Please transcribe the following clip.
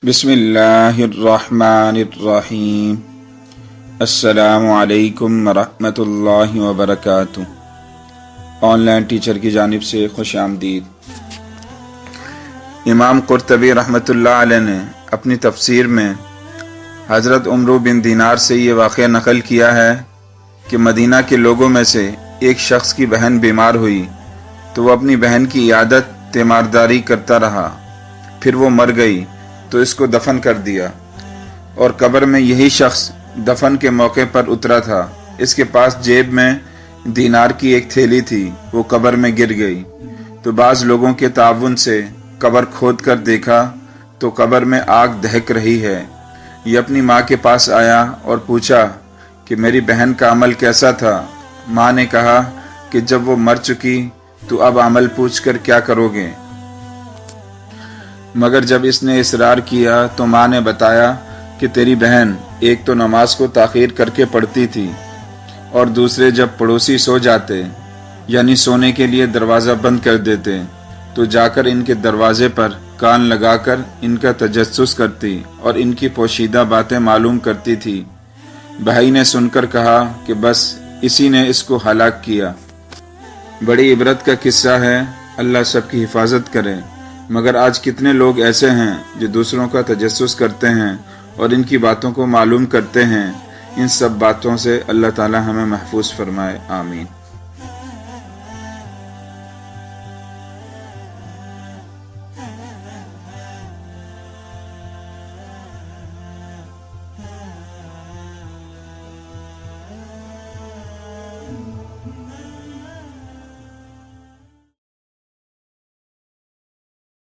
बिस्मिल्लाहिर्रहमानिर्रहीम। अस्सलामु अलैकुम वरहमतुल्लाहि वबरकातुह। ऑनलाइन टीचर की जानिब से खुश आमदीद। इमाम कुर्तबी रहमतुल्लाह अलैह ने अपनी तफसीर में हज़रत उमरू बिन दीनार से ये वाक़या नकल किया है कि मदीना के लोगों में से एक शख्स की बहन बीमार हुई तो वो अपनी बहन की इयादत तीमारदारी करता रहा। फिर वो मर गई तो इसको दफन कर दिया और कब्र में यही शख्स दफन के मौके पर उतरा था। इसके पास जेब में दीनार की एक थैली थी। वो कब्र में गिर गई तो बाज़ लोगों के ताउन से कब्र खोद कर देखा तो कब्र में आग दहक रही है। ये अपनी माँ के पास आया और पूछा कि मेरी बहन का अमल कैसा था। माँ ने कहा कि जब वो मर चुकी तो अब अमल पूछकर क्या करोगे। मगर जब इसने इसरार किया तो माँ ने बताया कि तेरी बहन एक तो नमाज को ताख़ीर करके पढ़ती थी और दूसरे जब पड़ोसी सो जाते यानी सोने के लिए दरवाज़ा बंद कर देते तो जाकर इनके दरवाजे पर कान लगाकर इनका तजस्सुस करती और इनकी पोशीदा बातें मालूम करती थी। भाई ने सुनकर कहा कि बस इसी ने इसको हलाक किया। बड़ी इबरत का किस्सा है, अल्लाह सबकी हिफाजत करे। मगर आज कितने लोग ऐसे हैं जो दूसरों का तजस्सुस करते हैं और इनकी बातों को मालूम करते हैं। इन सब बातों से अल्लाह ताला हमें महफूज फरमाए, आमीन।